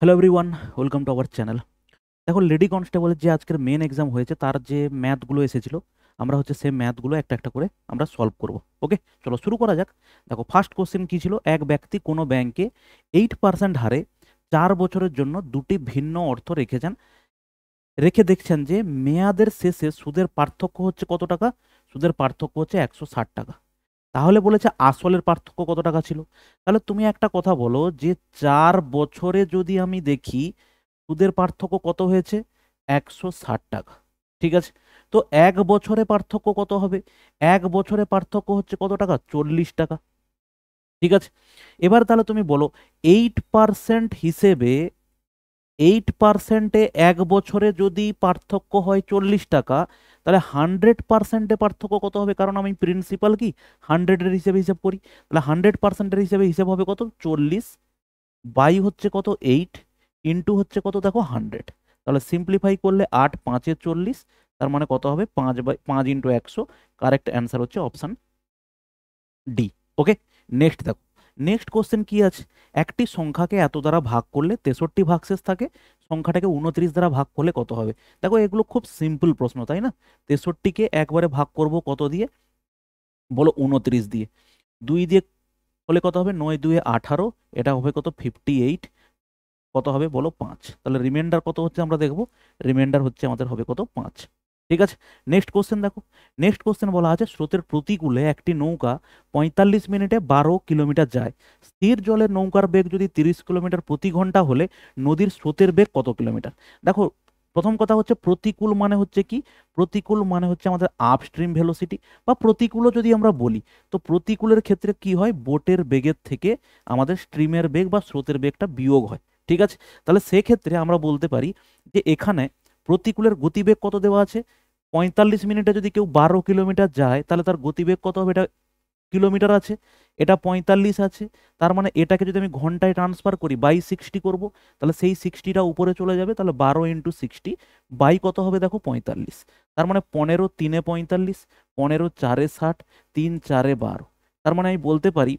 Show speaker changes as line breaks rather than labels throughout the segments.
Hello everyone, welcome to our channel. দেখো, lady কনস্টেবলের যে আজকের মেন এক্সাম হয়েছে তার যে ম্যাথগুলো এসেছিল, আমরা হচ্ছে সেই ম্যাথগুলো একটা একটা করে আমরা সলভ করব। ওকে, চলো শুরু করা যাক। দেখো, ফার্স্ট কোশ্চেন কি ছিল? এক ব্যক্তি কোনো ব্যাংকে 8% হারে 4 বছরের জন্য দুটি ভিন্ন অর্থ রেখে দেখছেন যে মেয়াদের শেষে সুদের পার্থক্য হচ্ছে কত টাকা? সুদের পার্থক্য হচ্ছে 160 টাকা। তাহলে বলেছে আসলের পার্থক্য কত টাকা ছিল। তাহলে তুমি একটা কথা বলো যে 4 বছরে যদি আমি দেখি সুদের পার্থক্য কত হয়েছে? 160 টাকা। ঠিক আছে, তো 1 বছরে পার্থক্য কত হবে? 1 বছরে পার্থক্য হচ্ছে কত টাকা? 40 টাকা। ঠিক আছে, এবার তাহলে তুমি বলো 8% হিসেবে 8%-এ 1 বছরে যদি পার্থক্য হয় 40 টাকা, তাহলে 100%-এ পার্থক্য কত হবে? কারণ আমি প্রিন্সিপাল কি 100-এর হিসেবে হিসাব করি। তাহলে 100%-এর হিসেবে হিসাব হবে কত? 40 বাই হচ্ছে কত? 8 ইন্টু হচ্ছে কত? দেখো 100। তাহলে সিম্পলিফাই করলে 8×5=40। তার মানে কত হবে? 5 × 100। কারেক্ট অ্যান্সার হচ্ছে অপশন ডি। ওকে, নেক্সট দেখো। নেক্সট কোশ্চেন কি আছে? একটি সংখ্যাকে এত দ্বারা ভাগ করলে 63 ভাগশেষ থাকে, সংখ্যাটাকে 29 দ্বারা ভাগ করলে কত হবে? দেখো, এগুলো খুব সিম্পল প্রশ্ন, তাই না? 63কে একবারে ভাগ করব কত দিয়ে? বলো 29 দিয়ে। 2 দিয়ে হলে কত হবে? 9×2=18। এটা হবে কত? 58। কত হবে বলো? 5। তাহলে রিমাইন্ডার কত হচ্ছে আমরা দেখব। রিমাইন্ডার হচ্ছে আমাদের হবে কত? 5। ঠিক আছে, নেক্সট কোশ্চেন দেখো। নেক্সট কোশ্চেন বলা আছে স্রোতের প্রতিকূলে একটি নৌকা 45 মিনিটে 12 কিলোমিটার যায়। স্থির জলের নৌকার বেগ যদি 30 কিলোমিটার প্রতি ঘন্টা হলে নদীর স্রোতের বেগ কত কিলোমিটার? দেখো, প্রথম কথা হচ্ছে প্রতিকূল মানে হচ্ছে কি? প্রতিকূল মানে হচ্ছে আমাদের আপস্ট্রিম ভেলোসিটি, বা প্রতিকূলও যদি আমরা বলি, তো প্রতিকূলের ক্ষেত্রে কি হয়? বোটের বেগের থেকে আমাদের স্ট্রিমের বেগ বা স্রোতের বেগটা বিয়োগ হয়। ঠিক আছে, তাহলে সেক্ষেত্রে আমরা বলতে পারি যে এখানে প্রতিকূলের গতিবেগ কত দেওয়া আছে? 45 মিনিটে যদি কেউ 12 কিলোমিটার যায়, তাহলে তার গতিবেগ কত হবে? এটা কিলোমিটার আছে, এটা 45 আছে। তার মানে এটাকে যদি আমি ঘন্টায় ট্রান্সফার করি, বাই 60 করব, তাহলে সেই 60টা উপরে চলে যাবে। তাহলে 12 × 60 বাই কত হবে? দেখো 45। তার মানে 15×3=45, 15×4=60, 3×4=12। তার মানে আমি বলতে পারি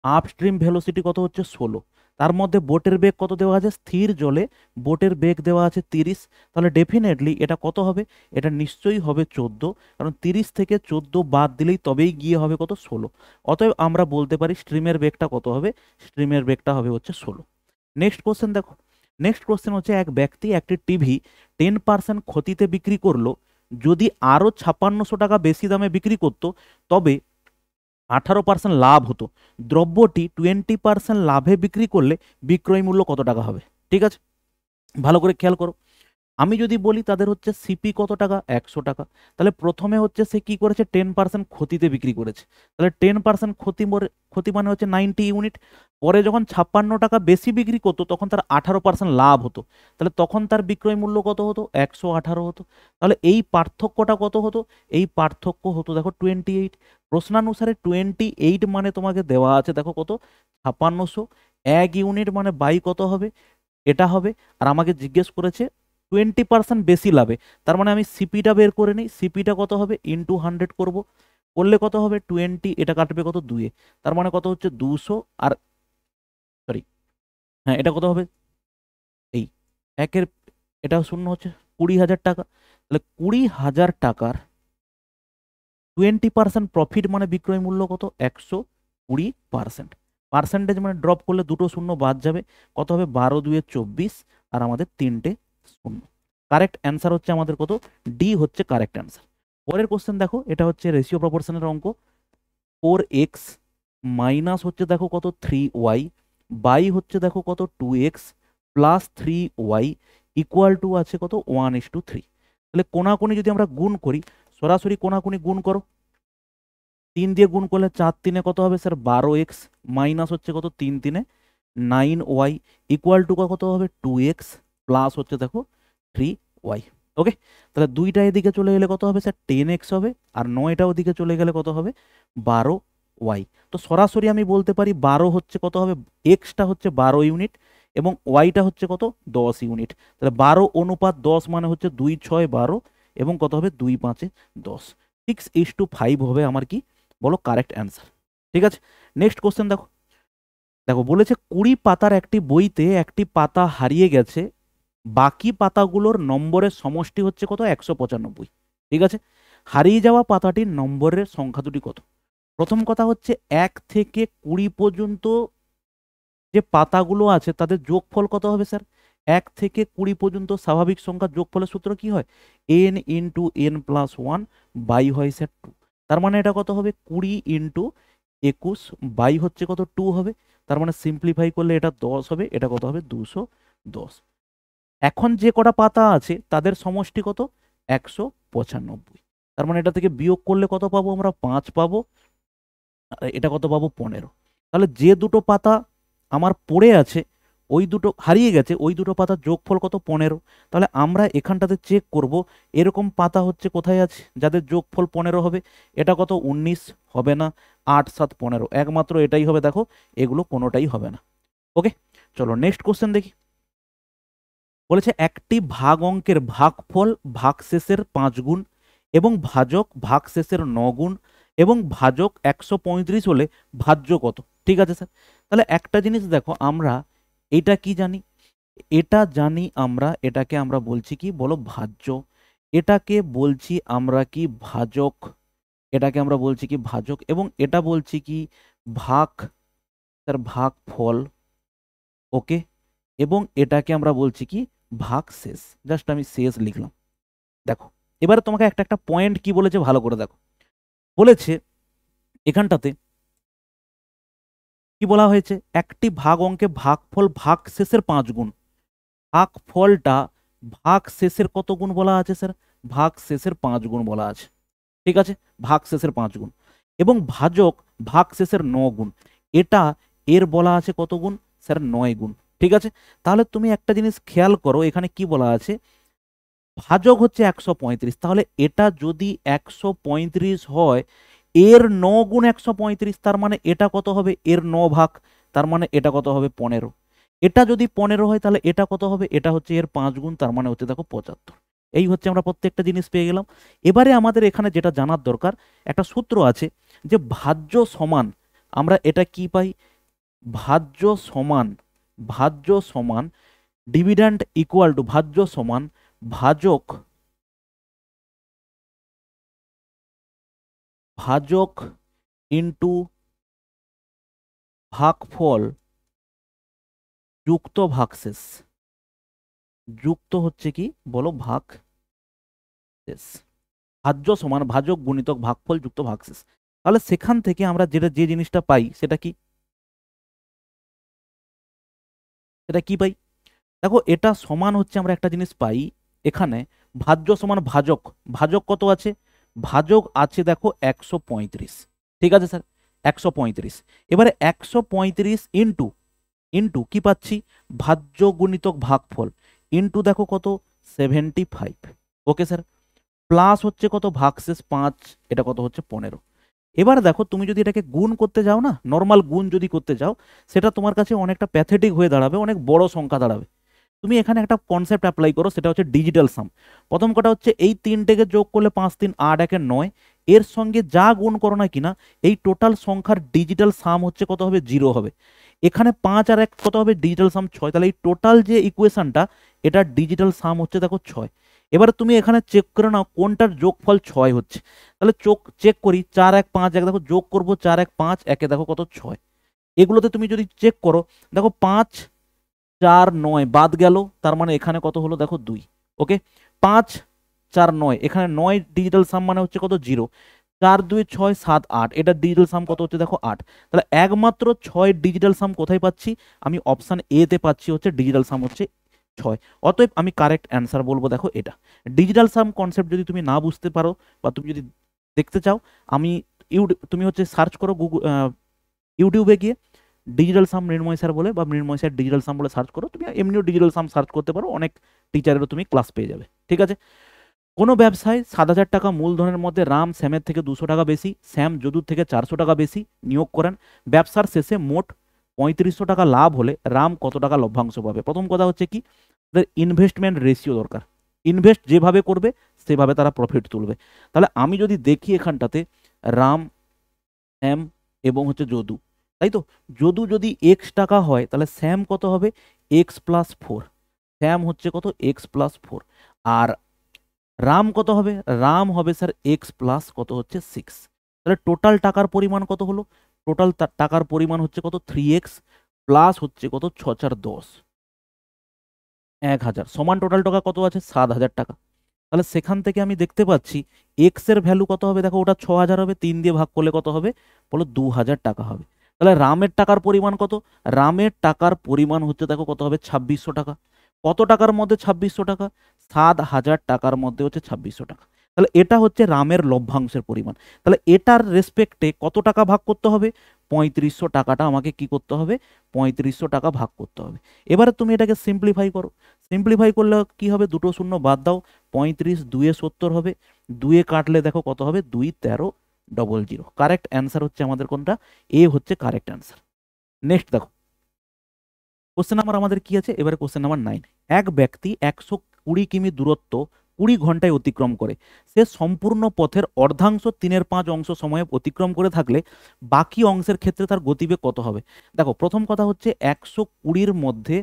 আপস্ট্রিম ভেলোসিটি কত হচ্ছে? 16। তার মধ্যে বোটের বেগ কত দেওয়া আছে? স্থির জলে বোটের বেগ দেওয়া আছে 30। তাহলে ডেফিনেটলি এটা কত হবে? এটা নিশ্চয়ই হবে 14, কারণ 30 থেকে 14 বাদ দিলেই তবেই গিয়ে হবে কত? 16। অতএব আমরা বলতে পারি স্ট্রিমের বেগটা কত হবে? স্ট্রিমের বেগটা হবে হচ্ছে 16। নেক্সট কোশ্চেন দেখো। নেক্সট কোশ্চেন হচ্ছে এক ব্যক্তি একটি টিভি 10% ক্ষতিতে বিক্রি করলো। যদি আরো 5600 টাকা বেশি দামে বিক্রি করতো, তবে 18% লাভ হতো। দ্রব্যটি 20% লাভে বিক্রি করলে বিক্রয় মূল্য কত টাকা হবে? ঠিক আছে, ভালো করে খেয়াল করো। আমি যদি বলি তাদের হচ্ছে সিপি কত টাকা? 100 টাকা। তাহলে প্রথমে হচ্ছে সে কি করেছে? 10% ক্ষতিতে বিক্রি করেছে। তাহলে 10% ক্ষতি মানে হচ্ছে 90 ইউনিট। পরে যখন 56 টাকা বেশি বিক্রি করতো, তখন তার 18% লাভ হতো। তাহলে তখন তার বিক্রয় মূল্য কত হতো? 118 হতো। তাহলে এই পার্থক্যটা কত হতো? এই পার্থক্য হতো দেখো 28। প্রশ্নানুসারে 28 মানে তোমাকে দেওয়া আছে দেখো কত? 5600। 1 ইউনিট মানে বাই কত হবে? এটা হবে। আর আমাকে জিজ্ঞেস করেছে 20% বেশি লাভে। তার মানে আমি সিপিটা বের করে নিই। সিপিটা কত হবে? ইন্টু 100 করব। করলে কত হবে? 20। এটা কাটবে কত? 2-এ। তার মানে কত হচ্ছে? 200। আর সরি, হ্যাঁ, এটা কত হবে? এই একের, এটা শূন্য হচ্ছে 20,000 টাকা। তাহলে 20,000 টাকার 20% প্রফিট মানে বিক্রয় মূল্য কত? 120%। পার্সেন্টেজ মানে ড্রপ করলে দুটো শূন্য বাদ যাবে। কত হবে? 12×2=24। আর আমাদের তিনটে শূন্য। কারেক্ট অ্যান্সার হচ্ছে আমাদের কত? ডি হচ্ছে কারেক্ট অ্যান্সার। পরের কোশ্চেন দেখো, এটা হচ্ছে রেশিও প্রপোর্শনের অঙ্ক। 4x মাইনাস হচ্ছে দেখো কত? 3y বাই হচ্ছে দেখো কত? 2x plus 3y equal to আছে কত? 1:3। তাহলে কোনাকুনি যদি আমরা গুণ করি, সরাসরি কোনাকুনি গুণ করো। 3 দিয়ে গুণ করলে 4×3 কত হবে স্যার? 12x মাইনাস হচ্ছে কত? 3×3 9y ইকুয়াল টু কত হবে? 2x প্লাস হচ্ছে দেখো 3y। ওকে, তাহলে দুইটা এদিকে চলে গেলে কত হবে স্যার? 10x হবে। আর 9টা ওদিকে চলে গেলে কত হবে? 12y। তো সরাসরি আমি বলতে পারি 12 হচ্ছে কত হবে? এক্সটা হচ্ছে 12 ইউনিট এবং ওয়াইটা হচ্ছে কত? 10 ইউনিট। তাহলে 12:10 মানে হচ্ছে 2×6=12 এবং কত হবে? 2×5=10। 6:5 হবে আমার কি বলো? Correct answer. ঠিক আছে, নেক্সট কোশ্চেন দেখো। দেখো বলেছে 20 পাতার একটি বইতে একটি পাতা হারিয়ে গেছে, বাকি পাতাগুলোর নম্বরের সমষ্টি হচ্ছে কত, 195। ঠিক আছে, হারিয়ে যাওয়া পাতাটির নম্বরের সংখ্যা দুটি কত? প্রথম কথা হচ্ছে 1 থেকে 20 পর্যন্ত যে পাতাগুলো আছে তাদের যোগফল কত হবে স্যার? 1 থেকে 20 পর্যন্ত স্বাভাবিক সংখ্যার যোগফলের সূত্র কি হয়? n into n plus 1 by হয় স্যার 2। তার মানে এটা কত হবে? 20 ইন্টু 21 বাই হচ্ছে কত, 2 হবে। তার মানে সিম্পলিফাই করলে এটা 10 হবে, এটা কত হবে? 210। এখন যে কটা পাতা আছে তাদের সমষ্টি কত? 195। তার মানে এটা থেকে বিয়োগ করলে কত পাবো আমরা? 5 পাবো। আর এটা কত পাবো? 15। তাহলে যে দুটো পাতা আমার পড়ে আছে, ওই দুটো হারিয়ে গেছে, ওই দুটো পাতার যোগফল কত? 15। তাহলে আমরা এখানটাতে চেক করব এরকম পাতা হচ্ছে কোথায় আছে যাদের যোগফল 15 হবে। এটা কত? 19 হবে না, 8 7 15, একমাত্র এটাই হবে। দেখো এগুলো কোনোটাই হবে না। ওকে, চলো নেক্সট কোশ্চেন দেখি। বলেছে একটি ভাগ অঙ্কের ভাগফল ভাগশেষের 5 গুণ এবং ভাজক ভাগশেষের 9 গুণ এবং ভাজক 135 হলে ভাজ্য কত? ঠিক আছে স্যার, তাহলে একটা জিনিস দেখো, আমরা এটা কি জানি? এটা জানি আমরা, এটাকে আমরা বলছি কি বলো? ভাজ্য। এটাকে বলছি আমরা কি? ভাজক। এটাকে আমরা বলছি কি? ভাজক। এবং এটা বলছি কি? ভাগ, স্যার ভাগফল। ওকে, এবং এটাকে আমরা বলছি কি? ভাগশেষ। জাস্ট আমি শেষ লিখলাম। দেখো এবারে তোমাকে একটা একটা পয়েন্ট কি বলেছে ভালো করে দেখো। বলেছে এখানটাতে কি বলা হয়েছে? একটি ভাগ অঙ্কে ভাগফল ভাগশেষের 5 গুণ। ভাগফলটা ভাগশেষের কত গুণ বলা আছে স্যার? ভাগশেষের 5 গুণ বলা আছে। ঠিক আছে, ভাগশেষের 5 গুণ। এবং ভাজক ভাগশেষের 9 গুণ। এটা এর বলা আছে কত গুণ স্যার? 9 গুণ। ঠিক আছে, তাহলে তুমি একটা জিনিস খেয়াল করো, এখানে কি বলা আছে? ভাজক হচ্ছে 135, তাহলে এটা যদি 135 হয়, এর 9 গুণ 135, তার মানে এটা কত হবে? এর 9 ভাগ, তার মানে এটা কত হবে? 15। এটা যদি 15 হয় তাহলে এটা কত হবে? এটা হচ্ছে এর 5 গুণ, তার মানে হচ্ছে দেখো 75। এই হচ্ছে আমরা প্রত্যেকটা জিনিস পেয়ে গেলাম। এবারে আমাদের এখানে যেটা জানার দরকার, একটা সূত্র আছে যে ভাজ্য সমান, আমরা এটা কি পাই? ভাজ্য সমান, ভাজ্য সমান ডিভিডেন্ড ইকুয়াল টু, ভাজ্য সমান ভাজক, ভাজক ইন্টু ভাগফল যুক্ত ভাগশেষ, যুক্ত হচ্ছে কি বলো? ভাগশেষ। ভাজ্য সমান ভাজক গুণিতক ভাগফল যুক্ত ভাগশেষ। তাহলে সেখান থেকে আমরা যেটা যে জিনিসটা পাই সেটা কি? সেটা কি পাই? দেখো এটা সমান হচ্ছে, আমরা একটা জিনিস পাই এখানে, ভাজ্য সমান ভাজক। ভাজক কত আছে? ভাজক আছে দেখো 135। ঠিক আছে স্যার, 135। এবারে 135 ইন্টু, ইন্টু কি পাচ্ছি? ভাজ্য গুণিতক ভাগফল ইন্টু দেখো কত? 75। ওকে স্যার, প্লাস হচ্ছে কত? ভাগশেষ 5, এটা কত হচ্ছে? 15। এবার দেখো তুমি যদি এটাকে গুণ করতে যাও না, নর্মাল গুণ যদি করতে যাও, সেটা তোমার কাছে অনেকটা প্যাথেটিক হয়ে দাঁড়াবে, অনেক বড় সংখ্যা দাঁড়াবে। তুমি এখানে একটা কনসেপ্ট অ্যাপ্লাই করো, সেটা হচ্ছে ডিজিটাল সাম। প্রথম কটা হচ্ছে এই তিনটেকে যোগ করলে 5 3 8 1 9, এর সঙ্গে যা গুণ করো না কিনা এই টোটাল সংখ্যার ডিজিটাল সাম হচ্ছে কত হবে? 0 হবে। এখানে 5 আর 1 কত হবে? ডিজিটাল সাম 6। তাহলে এই টোটাল যে ইকুয়েশনটা, এটা ডিজিটাল সাম হচ্ছে দেখো 6। এবারে তুমি এখানে চেক করে নাও কোনটার যোগফল 6 হচ্ছে। তাহলে চোখ চেক করি, 4 1 5 1, দেখো যোগ করবো 4 1 5 1, দেখো কত? 6। এগুলোতে তুমি যদি চেক করো, দেখো 5 4 9 বাদ গেল, তার মানে এখানে কত হলো? দেখো 2। ওকে, 5 4 9, এখানে 9 ডিজিটাল সাম মানে হচ্ছে কত? 0। 4 2 6 7 8, এটা ডিজিটাল সাম কত হচ্ছে? দেখো 8। তাহলে একমাত্র 6 ডিজিটাল সাম কোথায় পাচ্ছি? আমি অপশন এ তে পাচ্ছি, হচ্ছে ডিজিটাল সাম হচ্ছে 6। অতএব আমি কারেক্ট অ্যান্সার বলবো দেখো এটা। ডিজিটাল সাম কনসেপ্ট যদি তুমি না বুঝতে পারো বা তুমি যদি দেখতে চাও, আমি তুমি হচ্ছে সার্চ করো গুগল, ইউটিউবে গিয়ে ডিজিটাল সাম মৃন্ময় স্যার বলে বা মৃন্ময় স্যার ডিজিটাল সাম বলে সার্চ করো। তুমি এমনিও ডিজিটাল সাম সার্চ করতে পারো, অনেক টিচারেরও তুমি ক্লাস পেয়ে যাবে। ঠিক আছে, কোনো ব্যবসায় 7,000 টাকা মূলধনের মধ্যে রাম শ্যামের থেকে 200 টাকা বেশি, শ্যাম যদুর থেকে 400 টাকা বেশি নিয়োগ করেন। ব্যবসার শেষে মোট 3500 টাকা লাভ হলে রাম কত টাকা লভ্যাংশ পাবে? প্রথম কথা হচ্ছে কি, তাদের ইনভেস্টমেন্ট রেশিও দরকার। ইনভেস্ট যেভাবে করবে সেভাবে তারা প্রফিট তুলবে। তাহলে আমি যদি দেখি এখানটাতে রাম, শ্যাম এবং হচ্ছে যদু, তাই তো? যদি এক্স টাকা হয় তাহলে স্যাম কত হবে? X plus four. স্যাম হচ্ছে কত? X plus four. আর রাম কত হবে? রাম হবে স্যার এক্স প্লাস কত হচ্ছে? সিক্স। তাহলে টোটাল টাকার পরিমাণ কত হলো? টোটাল টাকার পরিমাণ হচ্ছে কত? 3x প্লাস হচ্ছে কত? 6 4 10, 1000 সমান টোটাল টাকা কত আছে? 7000 টাকা। তাহলে সেখান থেকে আমি দেখতে পাচ্ছি এক্স এর ভ্যালু কত হবে? দেখো ওটা 6000 হবে, 3 দিয়ে ভাগ করলে কত হবে? বলো 2000 টাকা হবে। তাহলে রামের টাকার পরিমাণ কত? রামের টাকার পরিমাণ হচ্ছে দেখো কত হবে? 2600 টাকা। কত টাকার মধ্যে 2600 টাকা? 7000 টাকার মধ্যে হচ্ছে 2600 টাকা। তাহলে এটা হচ্ছে রামের লভ্যাংশের পরিমাণ। তাহলে এটার রেসপেক্টে কত টাকা ভাগ করতে হবে? 3500 টাকাটা আমাকে কি করতে হবে? 3500 টাকা ভাগ করতে হবে। এবারে তুমি এটাকে সিম্পলিফাই করো। সিম্পলিফাই করলে কি হবে? দুটো শূন্য বাদ দাও, 35 2 এ 70 হবে, 2 এ কাটলে দেখো কত হবে? 2 1300। কারেক্ট অ্যান্সার হচ্ছে আমাদের কোনটা? এ হচ্ছে কারেক্ট অ্যান্সার। নেক্সট দেখো, কোশ্চেন নাম্বার আমাদের কি আছে? এবারে কোশ্চেন নাম্বার 9। এক ব্যক্তি 120 কিমি দূরত্ব 20 ঘন্টায় অতিক্রম করে। সে সম্পূর্ণ পথের অর্ধাংশ 3/5 অংশ সময়ে অতিক্রম করে থাকলে বাকি অংশের ক্ষেত্রে তার গতিবেগ কত হবে? দেখো প্রথম কথা হচ্ছে 120-র মধ্যে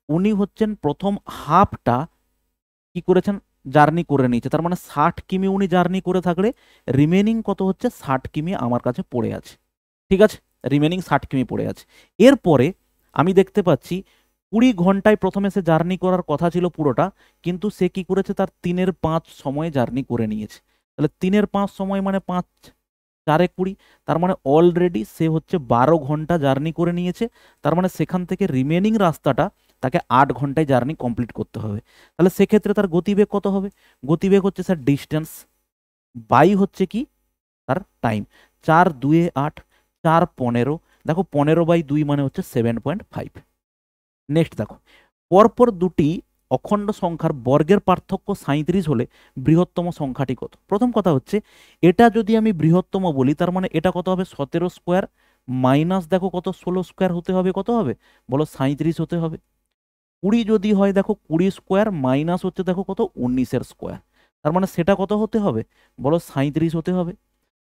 উনি হচ্ছেন প্রথম হাফটা কি করেছেন? জার্নি করে নিয়েছে। তার মানে 60 কিমি উনি জার্নি করে থাকলে রিমেনিং কত হচ্ছে? 60 কিমি আমার কাছে পড়ে আছে। ঠিক আছে, রিমেনিং 60 কিমি পড়ে আছে। এরপরে আমি দেখতে পাচ্ছি 20 ঘন্টায় প্রথমে সে জার্নি করার কথা ছিল পুরোটা, কিন্তু সে কি করেছে? তার 3/5 সময়ে জার্নি করে নিয়েছে। তাহলে 3/5 সময় মানে 5 4 20, তার মানে অলরেডি সে হচ্ছে 12 ঘন্টা জার্নি করে নিয়েছে। তার মানে সেখান থেকে রিমেনিং রাস্তাটা তাকে 8 ঘন্টায় জার্নি কমপ্লিট করতে হবে। তাহলে সেক্ষেত্রে তার গতিবেগ কত হবে? গতিবেগ হচ্ছে স্যার ডিস্টেন্স বাই হচ্ছে কি? তার টাইম। 4 2 8, 4 15, দেখো 15/2 মানে হচ্ছে 7.5। নেক্সট দেখো, পরপর দুটি অখণ্ড সংখ্যার বর্গের পার্থক্য 37 হলে বৃহত্তম সংখ্যাটি কত? প্রথম কথা হচ্ছে এটা যদি আমি বৃহত্তম বলি তার মানে এটা কত হবে? 17 স্কোয়ার মাইনাস দেখো কত? 16 স্কোয়ার হতে হবে। কত হবে? বলো 37 হতে হবে। 20 যদি হয় দেখো 20 স্কোয়ার মাইনাস হচ্ছে দেখো কত? 19-এর স্কোয়ার। তার মানে সেটা কত হতে হবে? বলো 37 হতে হবে।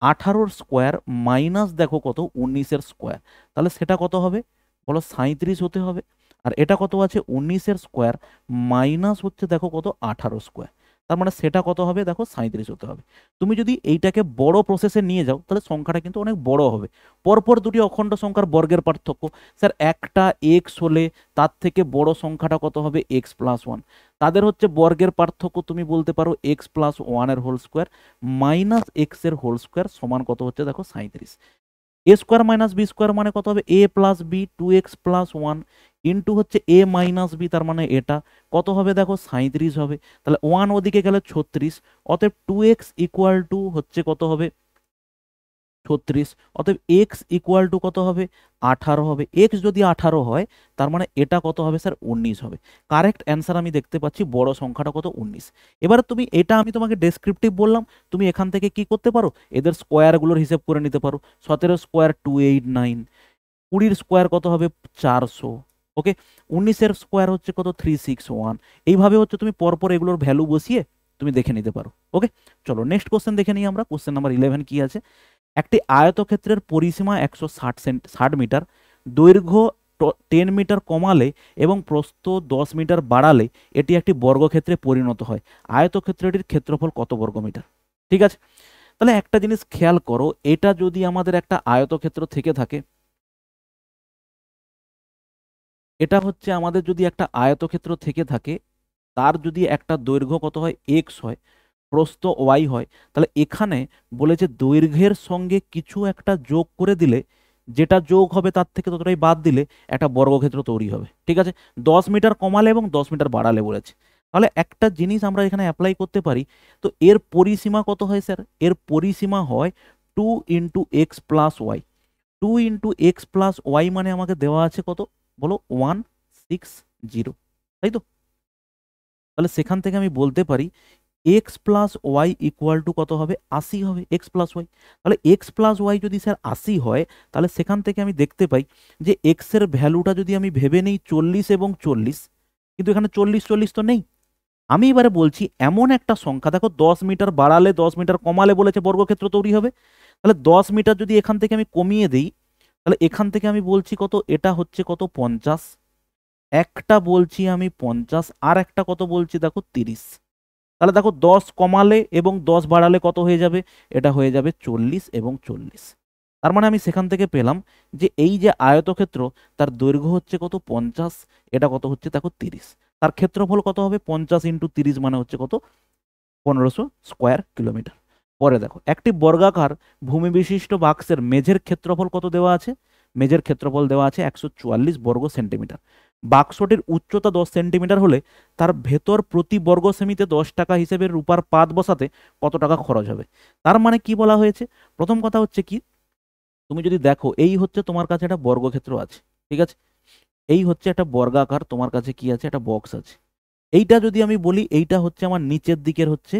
18 স্কোয়ার মাইনাস দেখো কত? 19-এর স্কোয়ার। তাহলে সেটা কত হবে? বলো 37 হতে হবে। আর এটা কত আছে? 19-এর স্কোয়ার মাইনাস হচ্ছে দেখো কত? 18 স্কোয়ার। তার মানে সেটা কত হবে? দেখো 37 হতে হবে। তুমি যদি এইটাকে বড় প্রসেসে নিয়ে যাও তাহলে সংখ্যাটা কিন্তু অনেক বড় হবে। পরপর দুটি অখণ্ড সংখ্যার বর্গের পার্থক্য, স্যার একটা এক্স হলে তার থেকে বড় সংখ্যাটা কত হবে? X plus one. তাদের হচ্ছে বর্গের পার্থক্য তুমি বলতে পারো এক্স প্লাস ওয়ানের হোল স্কোয়ার মাইনাস এক্স এর হোল স্কোয়ার সমান কত হচ্ছে? দেখো 37। A square minus b square মানে কত হবে? A plus b 2x plus one into হচ্ছে এ মাইনাস বি, তার মানে এটা কত হবে? দেখো 37 হবে। তাহলে ওয়ান ওদিকে গেলে 36, অতএব 2x ইকুয়াল টু হচ্ছে কত হবে? 36। অতএব এক্স ইকুয়াল টু কত হবে? 18 হবে। এক্স যদি 18 হয় তার মানে এটা কত হবে স্যার? 19 হবে। কারেক্ট অ্যান্সার আমি দেখতে পাচ্ছি বড় সংখ্যাটা কত? 19। এবারে তুমি এটা আমি তোমাকে ডেসক্রিপটিভ বললাম, তুমি এখান থেকে কি করতে পারো? এদের স্কোয়ারগুলোর হিসেব করে নিতে পারো। 17 স্কোয়ার 289, 20 স্কোয়ার কত হবে? 400। ওকে, 19-এর স্কোয়ার হচ্ছে কত? 361। এইভাবে হচ্ছে তুমি পরপর এগুলোর ভ্যালু বসিয়ে তুমি দেখে নিতে পারো। ওকে, চলো নেক্সট কোশ্চেন দেখে নিই আমরা। কোশ্চেন নাম্বার 11 কি আছে? একটি আয়তক্ষেত্রের পরিসীমা 160 মিটার, দৈর্ঘ্য 10 মিটার কমালে এবং প্রস্থ 10 মিটার বাড়ালে এটি একটি বর্গক্ষেত্রে পরিণত হয়। আয়তক্ষেত্রটির ক্ষেত্রফল কত বর্গ মিটার? ঠিক আছে, তাহলে একটা জিনিস খেয়াল করো, এটা যদি আমাদের একটা আয়তক্ষেত্র থেকে থাকে, এটা হচ্ছে আমাদের যদি একটা আয়তক্ষেত্র থেকে থাকে, তার যদি একটা দৈর্ঘ্য কত হয়? এক্স হয়, প্রস্থ ওয়াই হয়, তাহলে এখানে বলেছে দৈর্ঘ্যের সঙ্গে কিছু একটা যোগ করে দিলে, যেটা যোগ হবে তার থেকে ততটাই বাদ দিলে একটা বর্গক্ষেত্র তৈরি হবে। ঠিক আছে, 10 মিটার কমালে এবং 10 মিটার বাড়ালে বলেছে। তাহলে একটা জিনিস আমরা এখানে অ্যাপ্লাই করতে পারি। তো এর পরিসীমা কত হয় স্যার? এর পরিসীমা হয় 2 into X plus Y. 2 into X plus Y মানে আমাকে দেওয়া আছে কত? বলো 160, তাই তো? তাহলে সেখান থেকে আমি বলতে পারি X plus Y equal to কত হবে? 80 হবে এক্স প্লাস ওয়াই। তাহলে এক্স প্লাস ওয়াই যদি স্যার 80 হয় তাহলে সেখান থেকে আমি দেখতে পাই যে এক্স এর ভ্যালুটা যদি আমি ভেবে নেই 40 এবং 40, কিন্তু এখানে 40 40 তো নেই। আমি এবারে বলছি এমন একটা সংখ্যা, দেখো 10 মিটার বাড়ালে 10 মিটার কমালে বলেছে বর্গক্ষেত্র তৈরি হবে। তাহলে 10 মিটার যদি এখান থেকে আমি কমিয়ে দিই তাহলে এখান থেকে আমি বলছি কত, এটা হচ্ছে কত 50, একটা বলছি আমি 50, আর একটা কত বলছি দেখো 30। তাহলে দেখো 10 কমালে এবং 10 বাড়ালে কত হয়ে যাবে, এটা হয়ে যাবে 40 এবং 40। তার মানে আমি সেখান থেকে পেলাম যে এই যে আয়তক্ষেত্র, তার দৈর্ঘ্য হচ্ছে কত 50, এটা কত হচ্ছে দেখো 30, তার ক্ষেত্রফল কত হবে 50 ইন্টু 30 মানে হচ্ছে কত 1500 স্কোয়ার কিলোমিটার। পরে দেখো একটি বর্গাকার ভূমি বিশিষ্ট বাক্সের মেঝের ক্ষেত্রফল কত দেওয়া আছে, মেঝের ক্ষেত্রফল দেওয়া আছে 144 বর্গ সেন্টিমিটার। বাক্সটির উচ্চতা 10 সেন্টিমিটার হলে তার ভেতর প্রতি বর্গ সেমিতে 10 টাকা হিসেবে রূপার পাত বসাতে কত টাকা খরচ হবে। তার মানে কি বলা হয়েছে, প্রথম কথা হচ্ছে কি, তুমি যদি দেখো এই হচ্ছে তোমার কাছে একটা বর্গক্ষেত্র আছে, ঠিক আছে, এই হচ্ছে একটা বর্গাকার তোমার কাছে কি আছে, একটা বক্স আছে। এইটা যদি আমি বলি এইটা হচ্ছে আমার নিচের দিকের হচ্ছে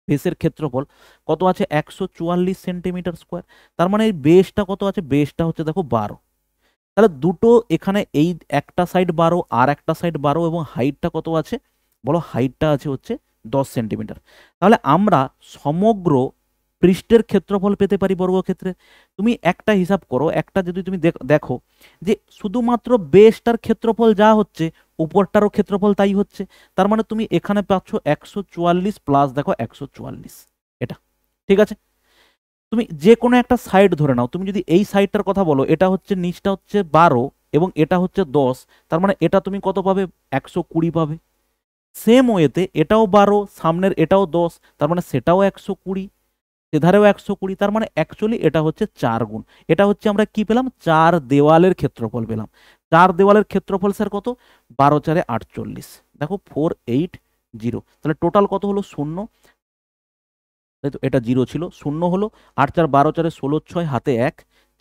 বেসের ক্ষেত্রফল কত আছে 144 সেন্টিমিটার স্কোয়ার। তার মানে এই বেসটা কত আছে, বেসটা হচ্ছে দেখো 12। তাহলে দুটো এখানে এই একটা সাইড 12 আর একটা সাইড 12 এবং হাইটটা কত আছে বলো, হাইটটা আছে হচ্ছে 10 সেন্টিমিটার। তাহলে আমরা সমগ্র পৃষ্ঠের ক্ষেত্রফল পেতে পারি বর্গক্ষেত্রে। তুমি একটা হিসাব করো, একটা যদি তুমি দেখো যে শুধুমাত্র বেসটার ক্ষেত্রফল যা হচ্ছে উপরটারও ক্ষেত্রফল তাই হচ্ছে। তার মানে তুমি এখানে পাচ্ছ 144 প্লাস দেখো 144, এটা ঠিক আছে। তুমি যে কোনো একটা সাইড ধরে নাও, তুমি যদি এই সাইডটার কথা বলো, এটা হচ্ছে নিচটা হচ্ছে 12 এবং এটা হচ্ছে 10, তার মানে এটা তুমি কত পাবে 120 পাবে। সেম ওয়েতে এটাও 12, সামনের এটাও 10, তার মানে সেটাও 120, সেধারেও 120, তার মানে অ্যাকচুয়ালি এটা হচ্ছে 4 গুণ। এটা হচ্ছে আমরা কি পেলাম, 4 দেওয়ালের ক্ষেত্রফল পেলাম। 4 দেওয়ালের ক্ষেত্রফল স্যার কত, 12 4 48, দেখো 480। তাহলে টোটাল কত হলো 0, তাই তো, এটা 0 ছিল, 0 হলো, 8 4 12 4 16 6 হাতে 1,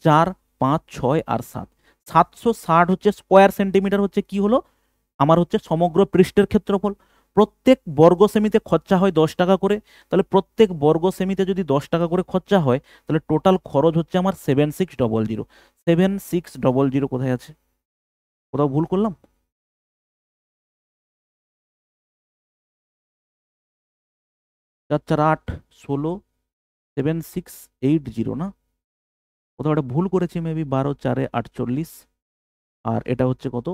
4 5 6 আর 7, 760 হচ্ছে স্কোয়ার সেন্টিমিটার হচ্ছে কি হলো আমার হচ্ছে সমগ্র পৃষ্ঠের ক্ষেত্রফল। প্রত্যেক বর্গ সেমিতে খরচা হয় 10 টাকা করে, তাহলে প্রত্যেক বর্গ সেমিতে যদি 10 টাকা করে খরচা হয়, তাহলে টোটাল খরচ হচ্ছে আমার 7600। 7600 কোথায় আছে, কোথাও ভুল করলাম? 4 4 8 16, 7680 না, কোথাও একটা ভুল করেছি মেবি, 12 4 48, আর এটা হচ্ছে কত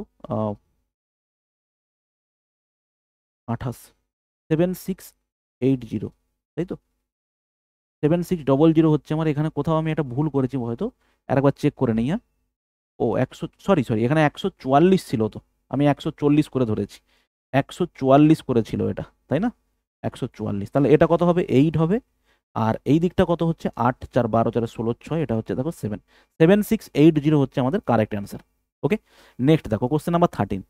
28, 7680, তাই তো। 7600 হচ্ছে আমার, এখানে কোথাও আমি একটা ভুল করেছি হয়তো, আরেকবার চেক করে নিই। হ্যাঁ, ও 100, সরি সরি, এখানে 144 ছিল তো, আমি 140 করে ধরেছি, 144 করেছিল এটা, তাই না, 144, তাহলে এটা কত হবে 8 হবে। আর এই দিকটা কত হচ্ছে 8 4 12 4 16 6, এটা হচ্ছে দেখো 7680 হচ্ছে আমাদের কারেক্ট অ্যান্সার। ওকে, নেক্সট দেখো কোশ্চেন নাম্বার 13।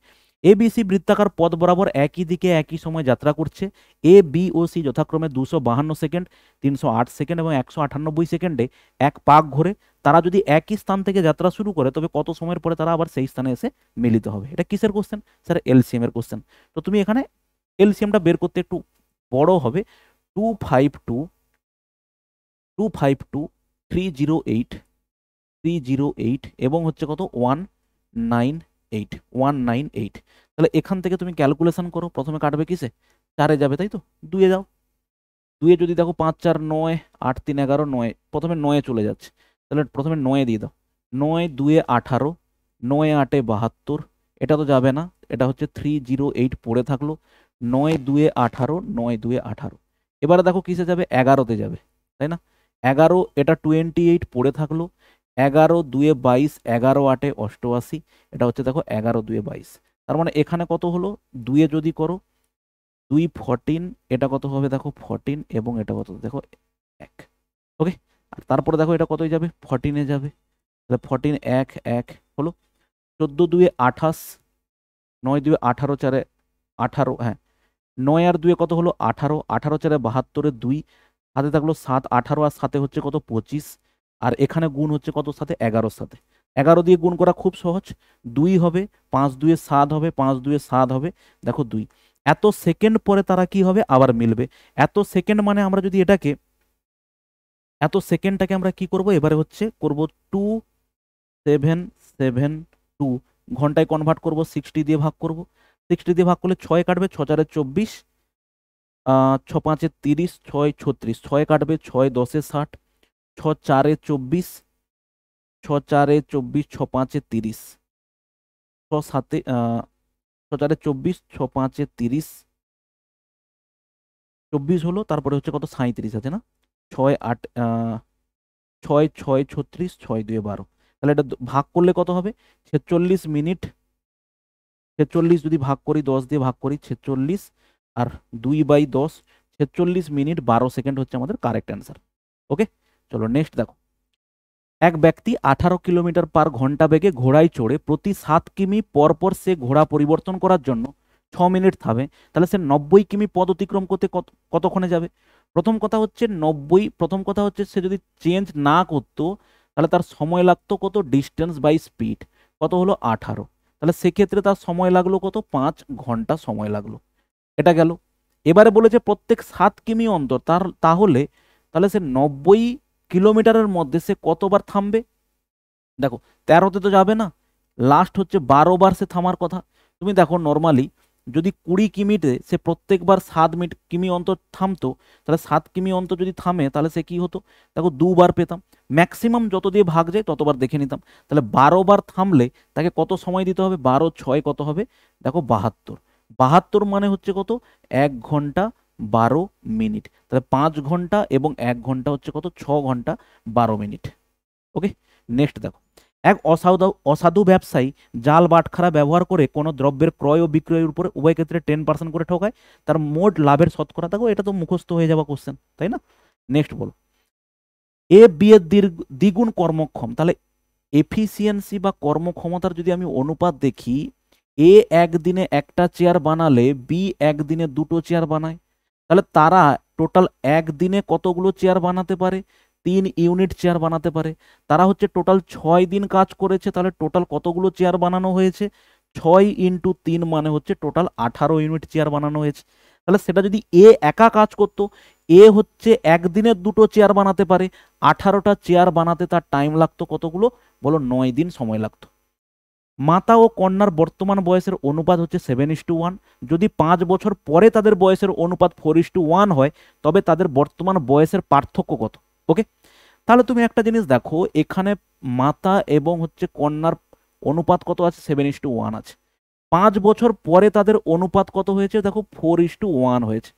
এবিসি বৃত্তাকার পথ বরাবর একই দিকে একই সময় যাত্রা করছে। এ বি ও সি যথাক্রমে 252 সেকেন্ড, 308 সেকেন্ড এবং 198 সেকেন্ডে এক পাক ঘোরে। তারা যদি একই স্থান থেকে যাত্রা শুরু করে তবে কত সময়ের পরে তারা আবার সেই স্থানে এসে মিলিত হবে। এটা কিসের কোশ্চেন, স্যার এলসিএম এর কোশ্চেন। তো তুমি এখানে এলসিএমটা বের করতে একটু বড় হবে, 252 252 308 308 এবং হচ্ছে কত 198 198। তাহলে এখান থেকে তুমি ক্যালকুলেশন করো, প্রথমে কাটবে কিসে, 4-এ যাবে তাই তো, 2-এ যাও, 2-এ যদি দেখো 5 4 9 8 3 11 9, প্রথমে 9-এ চলে যাচ্ছে, তাহলে প্রথমে 9-এ দিয়ে দাও, 9 2-এ 18, 9 8-এ 72, এটা তো যাবে না, এটা হচ্ছে 308 পড়ে থাকলো, 9 2-এ 18, 9 2-এ 18, এবারে দেখো কিসে যাবে 11-তে যাবে, তাই না, 11, এটা 28 পড়ে থাকলো, 11 2-এ 22, 11 8-এ 88, এটা হচ্ছে দেখো 11 2-এ 22। তার মানে এখানে কত হলো, 2-এ যদি করো 2 14, এটা কত হবে দেখো 14 এবং এটা কত দেখো 1। ওকে, আর তারপরে দেখো এটা কতই যাবে 14-এ যাবে, তাহলে 14 1 1 হলো, 14 2-এ 28, 9 2-এ 18 4-এ 18, হ্যাঁ 9 আর 2-এ কত হলো 18, 18 4-এ 72-এ 2, হাতে থাকলো 7, 18 আর 7-এ হচ্ছে কত 25, আর এখানে গুণ হচ্ছে কত সাথে 11-র সাথে, 11 দিয়ে গুণ করা খুব সহজ, 2 হবে, 5 2-এ 7 হবে, 5 2-এ 7 হবে, দেখো 2, এত সেকেন্ড পরে তারা কি হবে আবার মিলবে। এত সেকেন্ড মানে আমরা যদি এটাকে, এত সেকেন্ডটাকে আমরা কি করব এবারে হচ্ছে করব 2772, ঘন্টায় কনভার্ট করব, 60 দিয়ে ভাগ করব, 60 দিয়ে ভাগ করলে 6 কাটবে, 6 4-এ 24, 6 5-এ 30, 6 36, 6 কাটবে, 6 10-এ 60, 6 4-এ 24, 4 24 6 5 30, 6 7 4 24 6 5 30, 24 হলো, তারপরে হচ্ছে কত 37 আছে না, 6 8 6 6 36, 6 2 12, তাহলে এটা ভাগ করলে কত হবে 46 মিনিট। 46 যদি ভাগ করি 10 দিয়ে ভাগ করি 46 আর 2/10, 46 মিনিট 12 সেকেন্ড হচ্ছে আমাদের কারেক্ট অ্যান্সার। ওকে, চলো নেক্সট দেখো। এক ব্যক্তি 18 কিলোমিটার পার ঘন্টা বেগে ঘোড়ায় চড়ে প্রতি 7 কিমি পর পর সে ঘোড়া পরিবর্তন করার জন্য 6 মিনিট থামে, তাহলে সে 90 কিমি পথ অতিক্রম করতে কতক্ষণে যাবে? প্রথম কথা হচ্ছে 90, প্রথম কথা হচ্ছে সে যদি চেঞ্জ না করতো তাহলে তার সময় লাগতো কত, ডিস্টেন্স বাই স্পিড কত হলো 18, তাহলে সেক্ষেত্রে তার সময় লাগলো কত, 5 ঘন্টা সময় লাগলো। এটা গেল। এবারে বলেছে প্রত্যেক 7 কিমি অন্তর, তাহলে তাহলে সে 90 কিলোমিটারের মধ্যে সে কতবার থামবে? দেখো 13তে তো যাবে না, লাস্ট হচ্ছে 12 বার সে থামার কথা। তুমি দেখো নর্মালি যদি 20 কিমিতে সে প্রত্যেকবার 7 কিমি অন্তর থামতো, তাহলে 7 কিমি অন্তর যদি থামে তাহলে সে কি হতো, দেখো 2 বার পেতাম, ম্যাক্সিমাম যত দিয়ে ভাগ যায় ততবার দেখে নিতাম। তাহলে 12 বার থামলে তাকে কত সময় দিতে হবে, 12 6 কত হবে, দেখো 72, 72 মানে হচ্ছে কত, 1 ঘন্টা 12 মিনিট, তাহলে 5 ঘন্টা এবং 1 ঘন্টা হচ্ছে কত, 6 ঘন্টা 12 মিনিট। ওকে, নেক্সট দেখো। এক অসাধু ব্যবসায়ী জাল বাটখারা ব্যবহার করে কোনো দ্রব্যের ক্রয় ও বিক্রয়ের উপরে উভয় ক্ষেত্রে 10% করে ঠকায়, তার মোট লাভের শতকরা, দেখো এটা তো মুখস্থ হয়ে যাওয়া কোশ্চেন, তাই না? নেক্সট বলো। এ বি এর দ্বিগুণ কর্মক্ষম, তাহলে এফিসিয়েন্সি বা কর্মক্ষমতার যদি আমি অনুপাত দেখি, এ একদিনে একটা চেয়ার বানালে বি একদিনে 2টো চেয়ার বানায়, তাহলে তারা টোটাল একদিনে কতগুলো চেয়ার বানাতে পারে, 3 ইউনিট চেয়ার বানাতে পারে। তারা হচ্ছে টোটাল 6 দিন কাজ করেছে, তাহলে টোটাল কতগুলো চেয়ার বানানো হয়েছে, 6 × 3 মানে হচ্ছে টোটাল 18 ইউনিট চেয়ার বানানো হয়েছে। তাহলে সেটা যদি এ একা কাজ করতো, এ হচ্ছে একদিনে 2টো চেয়ার বানাতে পারে, 18টা চেয়ার বানাতে তার টাইম লাগতো কতগুলো, বলো 9 দিন সময় লাগতো। মাতা ও কন্যার বর্তমান বয়সের অনুপাত হচ্ছে 7:1, যদি 5 বছর পরে তাদের বয়সের অনুপাত 4:1 হয় তবে তাদের বর্তমান বয়সের পার্থক্য কত? ওকে, তাহলে তুমি একটা জিনিস দেখো, এখানে মাতা এবং হচ্ছে কন্যার অনুপাত কত আছে, 7:1 আছে। 5 বছর পরে তাদের অনুপাত কত হয়েছে, দেখো 4:1 হয়েছে।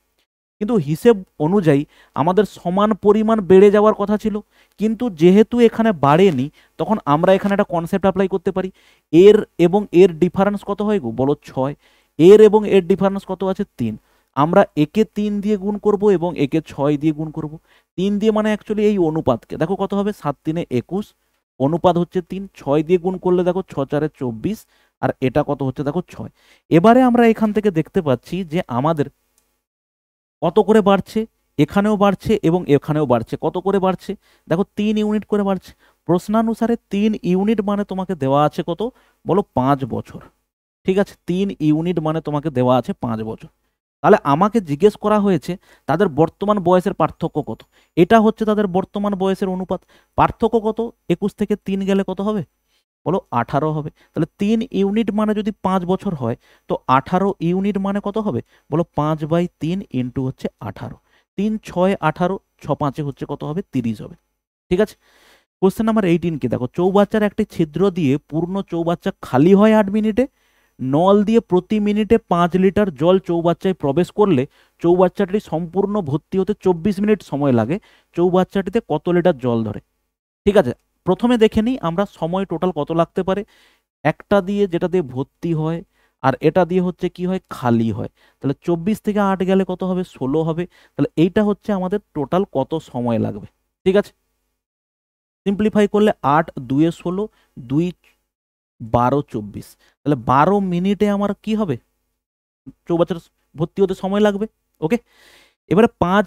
কিন্তু হিসেব অনুযায়ী আমাদের সমান পরিমাণ বেড়ে যাওয়ার কথা ছিল, কিন্তু যেহেতু এখানে বাড়েনি তখন আমরা এখানে একটা কনসেপ্ট অ্যাপ্লাই করতে পারি, এর এবং এর ডিফারেন্স কত হয় গো, বলো 6, এর এবং এর ডিফারেন্স কত আছে 3, আমরা একে 3 দিয়ে গুণ করব এবং একে 6 দিয়ে গুণ করব। 3 দিয়ে মানে অ্যাকচুয়ালি এই অনুপাতকে দেখো কত হবে, 7 3 21, অনুপাত হচ্ছে 3, 6 দিয়ে গুণ করলে দেখো 6 4 24, আর এটা কত হচ্ছে দেখো 6। এবারে আমরা এখান থেকে দেখতে পাচ্ছি যে আমাদের কত করে বাড়ছে, এখানেও বাড়ছে এবং এখানেও বাড়ছে, কত করে বাড়ছে, দেখো 3 ইউনিট করে বাড়ছে। প্রশ্নানুসারে 3 ইউনিট মানে তোমাকে দেওয়া আছে কত, বলো 5 বছর। ঠিক আছে, 3 ইউনিট মানে তোমাকে দেওয়া আছে 5 বছর। তাহলে আমাকে জিজ্ঞেস করা হয়েছে তাদের বর্তমান বয়সের পার্থক্য কত, এটা হচ্ছে তাদের বর্তমান বয়সের অনুপাত। পার্থক্য কত, 21 থেকে 3 গেলে কত হবে, বলো 18 হবে। তাহলে 3 ইউনিট মানে যদি 5 বছর হয় তো 18 ইউনিট মানে কত হবে, বলো 5/3 ইন্টু হচ্ছে 18, 3 6 18, 6 5 হচ্ছে কত হবে, 30 হবে। ঠিক আছে, কোশ্চেন নাম্বার 18 কি দেখো, চৌবাচ্চার একটি ছিদ্র দিয়ে পূর্ণ চৌবাচ্চা খালি হয় 8 মিনিটে, নল দিয়ে প্রতি মিনিটে 5 লিটার জল চৌবাচ্চায় প্রবেশ করলে চৌবাচ্চাটি সম্পূর্ণ ভর্তি হতে 24 মিনিট সময় লাগে, চৌবাচ্চাটিতে কত লিটার জল ধরে? ঠিক আছে, প্রথমে দেখে নিই আমরা সময় টোটাল কত লাগতে পারে, একটা দিয়ে যেটা দিয়ে ভর্তি হয় আর এটা দিয়ে হচ্ছে কি হয়, খালি হয়, তাহলে 24 থেকে 8 গেলে কত হবে, 16 হবে। তাহলে এইটা হচ্ছে আমাদের টোটাল কত সময় লাগবে। ঠিক আছে, সিম্পলিফাই করলে 8 2 16, 2 12 24, তাহলে 12 মিনিটে আমার কি হবে, চৌবাচ্চার ভর্তি হতে সময় লাগবে। ওকে, এবারে 5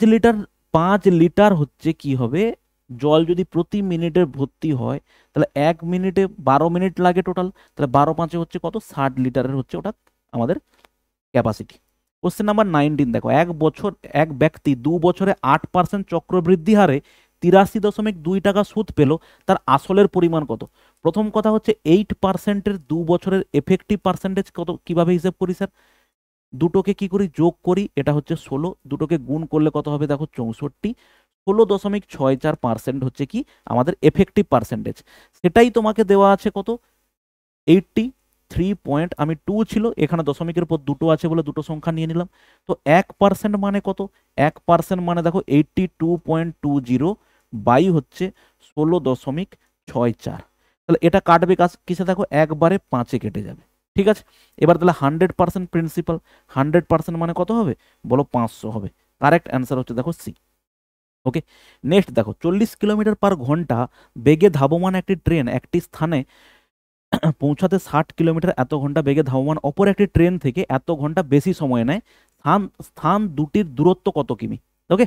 লিটার হচ্ছে কি হবে, জল যদি প্রতি মিনিটে ভর্তি হয় তাহলে 1 মিনিটে 12 মিনিট লাগে টোটাল, তাহলে 12 5 হচ্ছে কত, 60 লিটারের হচ্ছে ওটা আমাদের ক্যাপাসিটি। কোশ্চেন নাম্বার 19 দেখো, এক ব্যক্তি 2 বছরে 8% চক্রবৃদ্ধি হারে 83.2 টাকা সুদ পেল, তার আসলের পরিমাণ কত? প্রথম কথা হচ্ছে 8%-এর 2 বছরের এফেক্টিভ পার্সেন্টেজ কত, কিভাবে হিসেব করি স্যার, দুটোকে কি করি, যোগ করি, এটা হচ্ছে 16, দুটোকে গুণ করলে কত হবে দেখো 64, 16.64% হচ্ছে কি আমাদের এফেক্টিভ পার্সেন্টেজ। সেটাই তোমাকে দেওয়া আছে কত, 83.2 ছিল, এখানে দশমিকের পর দুটো আছে বলে দুটো সংখ্যা নিয়ে নিলাম। তো 1% মানে কত, 1% মানে দেখো 82.20 বাই হচ্ছে 16.64। তাহলে এটা কাটবে কিসে, দেখো একবারে 5-এ কেটে যাবে। ঠিক আছে, এবার তাহলে 100% প্রিন্সিপাল, 100% মানে কত হবে বলো, 500 হবে। কারেক্ট অ্যান্সার হচ্ছে দেখো সি। ওকে, নেক্সট দেখো, 40 কিলোমিটার/ঘন্টা বেগে ধাবমান একটি ট্রেন একটি স্থানে পৌঁছাতে 60 কিলোমিটার এত ঘন্টা বেগে ধাবমান অপর একটি ট্রেন থেকে এত ঘন্টা বেশি সময় নেয়, স্থান স্থান দুটির দূরত্ব কত কিমি। ওকে,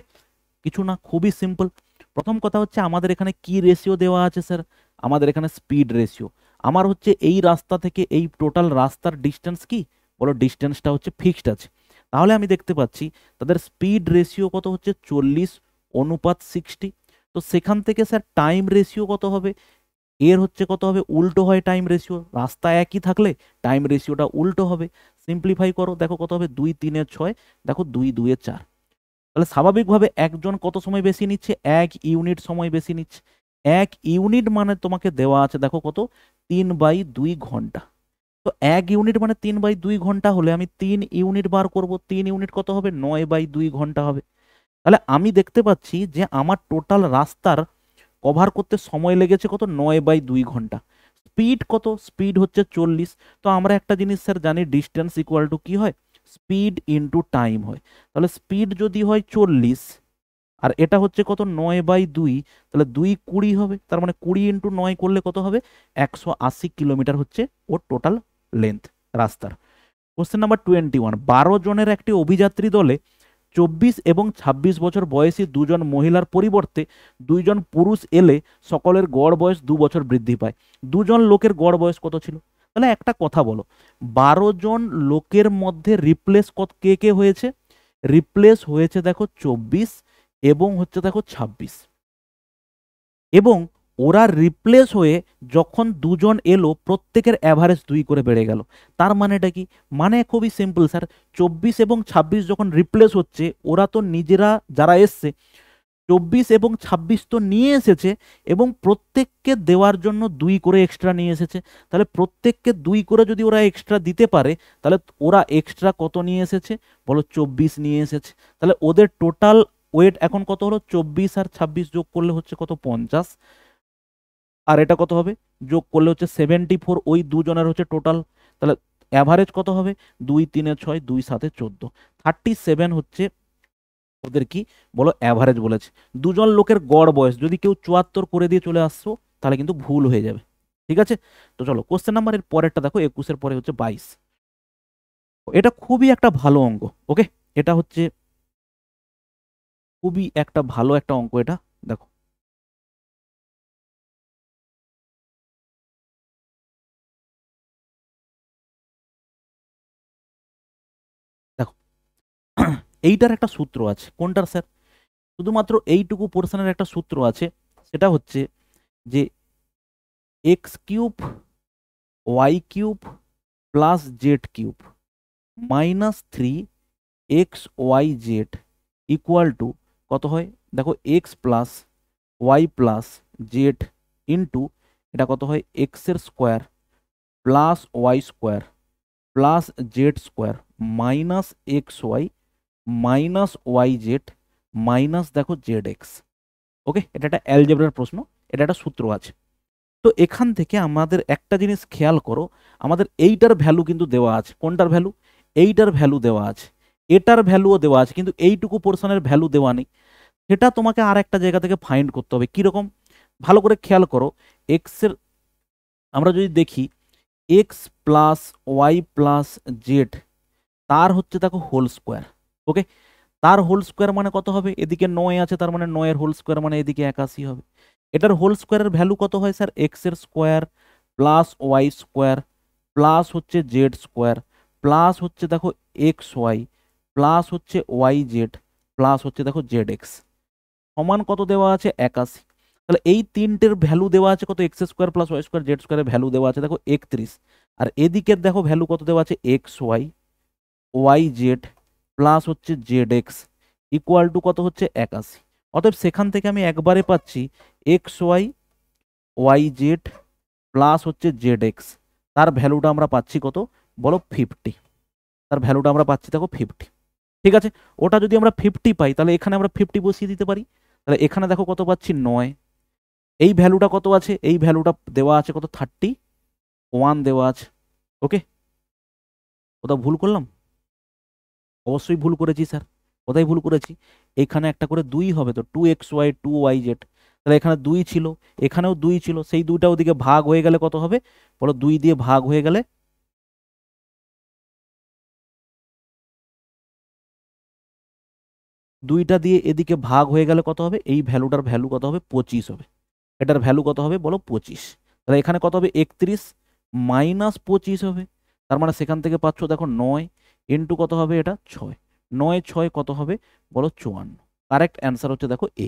কিছু না, খুবই সিম্পল। প্রথম কথা হচ্ছে আমাদের এখানে কি রেশিও দেওয়া আছে স্যার, আমাদের এখানে স্পিড রেশিও। আমার হচ্ছে এই রাস্তা থেকে এই টোটাল রাস্তার ডিস্টেন্স কি বলো, ডিস্টেন্সটা হচ্ছে ফিক্সড আছে। তাহলে আমি দেখতে পাচ্ছি তাদের স্পিড রেশিও কত হচ্ছে 40:60। তো সেখান থেকে স্যার টাইম রেশিও কত হবে, এর হচ্ছে কত হবে, উল্টো হয় টাইম রেশিও, রাস্তা একই থাকলে টাইম রেশিওটা উল্টো হবে। সিম্পলিফাই করো, দেখো কত হবে, 2×3=6, দেখো 2×2=4। তাহলে স্বাভাবিকভাবে একজন কত সময় বেশি নিচ্ছে, 1 ইউনিট সময় বেশি নিচ্ছে। 1 ইউনিট মানে তোমাকে দেওয়া আছে দেখো কত, 3/2 ঘন্টা। তো 1 ইউনিট মানে 3/2 ঘন্টা হলে আমি 3 ইউনিট বার করব, 3 ইউনিট কত হবে, 9/2 ঘন্টা হবে। তাহলে আমি দেখতে পাচ্ছি যে আমার টোটাল রাস্তার কভার করতে সময় লেগেছে কত, 9/2 ঘন্টা। স্পিড কত, স্পিড হচ্ছে 40। তো আমরা একটা জিনিস স্যার জানি, ডিস্টেন্স ইকুয়াল টু কি হয়, স্পিড ইন্টু টাইম হয়। তাহলে স্পিড যদি হয় 40 আর এটা হচ্ছে কত, 9/2, তাহলে 2×20 হবে। তার মানে 20×9 করলে কত হবে, 180 কিলোমিটার হচ্ছে ওর টোটাল লেন্থ রাস্তার। কোশ্চেন নাম্বার 21, 12 জনের একটি অভিযাত্রী দলে 24 এবং 26 বছর বয়সী দুজন মহিলার পরিবর্তে 2জন পুরুষ এলে সকলের গড় বয়স 2 বছর বৃদ্ধি পায়। দুজন লোকের গড় বয়স কত ছিল। তাহলে একটা কথা বলো, 12 জন লোকের মধ্যে রিপ্লেস কে কে হয়েছে, রিপ্লেস হয়েছে দেখো 24 এবং হচ্ছে দেখো 26। এবং ওরা রিপ্লেস হয়ে যখন দুজন এলো প্রত্যেকের অ্যাভারেজ 2 করে বেড়ে গেল। তার মানেটা কি, মানে খুবই সিম্পল স্যার, 24 এবং 26 যখন রিপ্লেস হচ্ছে, ওরা তো নিজেরা যারা এসছে 24 এবং 26 তো নিয়ে এসেছে এবং প্রত্যেককে দেওয়ার জন্য 2 করে এক্সট্রা নিয়ে এসেছে। তাহলে প্রত্যেককে 2 করে যদি ওরা এক্সট্রা দিতে পারে, তাহলে ওরা এক্সট্রা কত নিয়ে এসেছে বলো, 24 নিয়ে এসেছে। তাহলে ওদের টোটাল ওয়েট এখন কত হলো, 24 আর 26 যোগ করলে হচ্ছে কত, 50। আর এটা কত হবে, যোগ করলে হচ্ছে 74, ওই দুজনের হচ্ছে টোটাল। তাহলে অ্যাভারেজ কত হবে, 2×3=6, 2×7=14, 37 হচ্ছে ওদের কি বলো, অ্যাভারেজ বলেছে। দুজন লোকের গড় বয়স, যদি কেউ 74 করে দিয়ে চলে আসছো তাহলে কিন্তু ভুল হয়ে যাবে। ঠিক আছে, তো চলো কোশ্চেন নাম্বার এর পরেরটা দেখো, 21-এর পরে হচ্ছে 22। এটা খুবই একটা ভালো অঙ্ক। ওকে, এটা হচ্ছে খুবই একটা ভালো একটা অঙ্ক এটা। দেখো দেখো এইটার একটা সূত্র আছে, কোনটার স্যার, শুধুমাত্র এইটুকু পোর্শনের একটা সূত্র আছে, সেটা হচ্ছে যে x³ y³ + z³ -3xyz equal to কত হয়, দেখো x + y + z ইন্টু এটা কত হয়, x² + y² + z² -xy -yz দেখো zx। ওকে, এটা একটা অ্যালজেব্রার প্রশ্ন, এটা একটা সূত্র আছে। তো এখান থেকে আমাদের একটা জিনিস খেয়াল করো, আমাদের এইটার ভ্যালু কিন্তু দেওয়া আছে, কোনটার ভ্যালু, এইটার ভ্যালু দেওয়া আছে, এটার ভ্যালুও দেওয়া আছে, কিন্তু এইটুকু পোর্শনের ভ্যালু দেওয়া নেই। সেটা তোমাকে আর একটা জায়গা থেকে ফাইন্ড করতে হবে। কিরকম, ভালো করে খেয়াল করো, এক্স এর আমরা যদি দেখি X plus Y plus Z, তার হচ্ছে দেখো হোল স্কোয়ার। ওকে, তার হোল স্কোয়ার মানে কত হবে, এদিকে 9 আছে, তার মানে 9-এর হোল স্কোয়ার মানে এদিকে 81 হবে। এটার হোল স্কোয়ারের ভ্যালু কত হয় স্যার, এক্স-এর square plus Y square plus হচ্ছে জেড স্কোয়ার প্লাস হচ্ছে দেখো এক্স ওয়াই প্লাস হচ্ছে ওয়াই জেড প্লাস হচ্ছে দেখো জেড এক্স সমান কত দেওয়া আছে, 81। তাহলে এই তিনটের ভ্যালু দেওয়া আছে কত, X square plus Y square Z স্কোয়ারের ভ্যালু দেওয়া আছে দেখো 31। আর এদিকের দেখো ভ্যালু কত দেওয়া আছে, X Y Y Z plus হচ্ছে জেড এক্স ইকুয়াল টু কত হচ্ছে 81। অতএব সেখান থেকে আমি একবারে পাচ্ছি X Y Y Z plus হচ্ছে জেড এক্স, তার ভ্যালুটা আমরা পাচ্ছি কত বলো 50, তার ভ্যালুটা আমরা পাচ্ছি দেখো 50। ঠিক আছে, ওটা যদি আমরা 50 পাই তাহলে এখানে আমরা 50 বসিয়ে দিতে পারি। তাহলে এখানে দেখো কত পাচ্ছি 9, এই ভ্যালুটা কত আছে, এই ভ্যালুটা দেওয়া আছে কত 31 দেওয়া আছে। ওকে, কোথাও ভুল করলাম? অবশ্যই ভুল করেছি স্যার, কোথায় ভুল করেছি? এখানে একটা করে 2 হবে তো 2xy 2yz, তাহলে এখানে 2 ছিল, এখানেও 2 ছিল, সেই 2টা ওদিকে ভাগ হয়ে গেলে কত হবে বলো? 2 দিয়ে ভাগ হয়ে গেলে 2টা দিয়ে এদিকে ভাগ হয়ে গেলে কত হবে? এই ভ্যালুটার ভ্যালু কত হবে? 25 হবে। এটার ভ্যালু কত হবে বলো? 25। তাহলে এখানে কত হবে? 31 মাইনাস 25 হবে। তার মানে সেখান থেকে পাচ্ছ দেখো 9 ইন্টু কত হবে? এটা 6, 9 6 কত হবে বলো? 54। কারেক্ট অ্যান্সার হচ্ছে দেখো এ।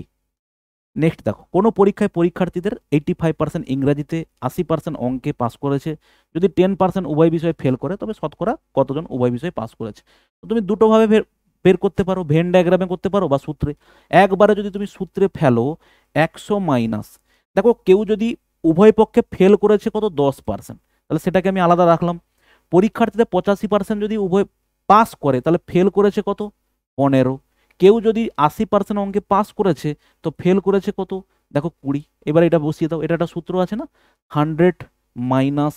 নেক্সট দেখো, কোনো পরীক্ষায় পরীক্ষার্থীদের 85% ইংরাজিতে, 80% অঙ্কে পাস করেছে, যদি 10% উভয় বিষয়ে ফেল করে তবে শতকরা কতজন উভয় বিষয়ে পাস করেছে? তো তুমি দুটোভাবে বের করতে পারো, ভেন ডায়াগ্রামে করতে পারো বা সূত্রে। একবারে যদি তুমি সূত্রে ফেলো 100 মাইনাস, দেখো কেউ যদি উভয় পক্ষে ফেল করেছে কত 10%, তাহলে সেটাকে আমি আলাদা রাখলাম। পরীক্ষার্থীদের 85% যদি উভয় পাস করে তাহলে ফেল করেছে কত? 15। কেউ যদি 80% অঙ্কে পাস করেছে তো ফেল করেছে কত? দেখো 20। এবার এটা বসিয়ে দাও, এটা একটা সূত্র আছে না, 100 minus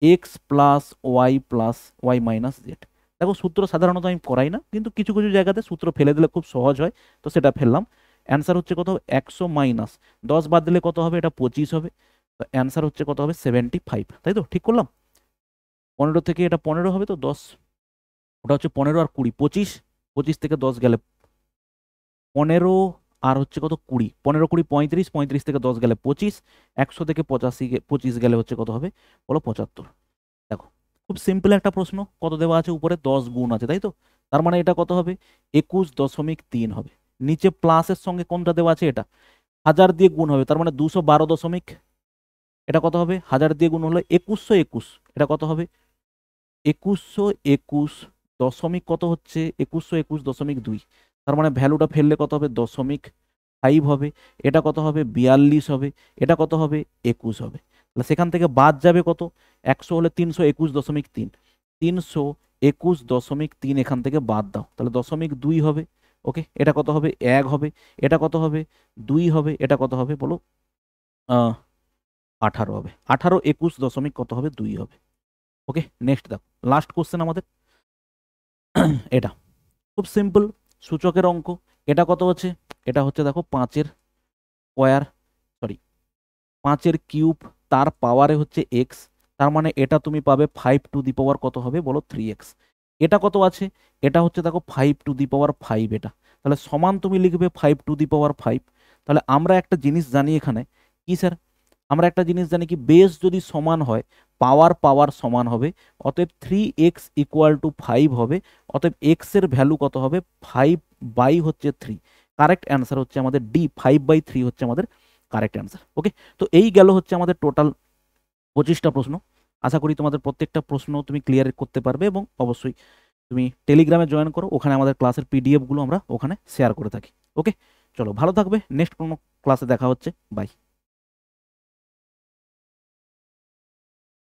X plus Y minus Z. দেখো সূত্র সাধারণত আমি করাই না, কিন্তু কিছু কিছু জায়গাতে সূত্র ফেলে দিলে খুব সহজ হয়, তো সেটা ফেললাম। অ্যান্সার হচ্ছে কত? 100 মাইনাস 10 বাদ দিলে কত হবে? এটা 25 হবে। তো অ্যান্সার হচ্ছে কত হবে? 75। তাই তো? ঠিক করলাম। 15 থেকে এটা 15 হবে তো 10, ওটা হচ্ছে 15 আর 20 25, 25 থেকে 10 গেলে 15 আর হচ্ছে কত 20, 15 20 35, 35 থেকে 10 গেলে 25, 100 থেকে 25 গেলে হচ্ছে কত হবে বলো? 75। দেখো খুব সিম্পল একটা প্রশ্ন, কত দেওয়া আছে? উপরে 10 গুণ আছে, তাই তো? তার মানে এটা কত হবে? 21.3 হবে। নিচে প্লাসের সঙ্গে কোনটা দেওয়া আছে? এটা 1000 দিয়ে গুণ হবে, তার মানে 212 দশমিক, এটা কত হবে? 1000 দিয়ে গুণ হলো 2121, এটা কত হবে? 2121 দশমিক কত হচ্ছে? 2121.2। তার মানে ভ্যালুটা ফেললে কত হবে? 0.5 হবে। এটা কত হবে? 42 হবে। এটা কত হবে? 21 হবে। তাহলে সেখান থেকে বাদ যাবে কত? 100 হলে 321.3, 321.3 এখান থেকে বাদ দাও, তাহলে 0.2 হবে। ওকে, এটা কত হবে? 1 হবে। এটা কত হবে? 2 হবে। এটা কত হবে বলো? 18 হবে। 18 21 দশমিক কত হবে? 2 হবে। ওকে, নেক্সট দেখো, লাস্ট কোশ্চেন আমাদের এটা খুব সিম্পল, সূচকের অঙ্ক। এটা কত হচ্ছে? এটা হচ্ছে দেখো 5-এর স্কোয়ার, সরি 5-এর কিউব, তার পাওয়ারে হচ্ছে এক্স, তার মানে এটা তুমি পাবে 5 টু দি পাওয়ার কত হবে বলো? 3x। এটা কত আছে? এটা হচ্ছে দেখো 5 টু দি পাওয়ার 5, এটা তাহলে সমান তুমি লিখবে 5 টু দি পাওয়ার 5। তাহলে আমরা একটা জিনিস জানি এখানে কি স্যার, আমরা একটা জিনিস জানি কি, বেস যদি সমান হয় পাওয়ার পাওয়ার সমান হবে, অতএব 3x ইকুয়াল টু 5 হবে। অতএব এক্স এর ভ্যালু কত হবে? 5 বাই হচ্ছে 3। কারেক্ট অ্যান্সার হচ্ছে আমাদের ডি, 5/3 হচ্ছে আমাদের কারেক্ট অ্যান্সার। ওকে, তো এই গেল হচ্ছে আমাদের টোটাল 25টা প্রশ্ন। আশা করি তোমাদের প্রত্যেকটা প্রশ্ন তুমি ক্লিয়ার করতে পারবে, এবং অবশ্যই তুমি টেলিগ্রামে জয়েন করো, ওখানে আমাদের ক্লাসের পিডিএফ গুলো আমরা ওখানে শেয়ার করে থাকি। ওকে, চলো ভালো থাকবে, নেক্সট কোনো ক্লাসে দেখা হচ্ছে, বাই।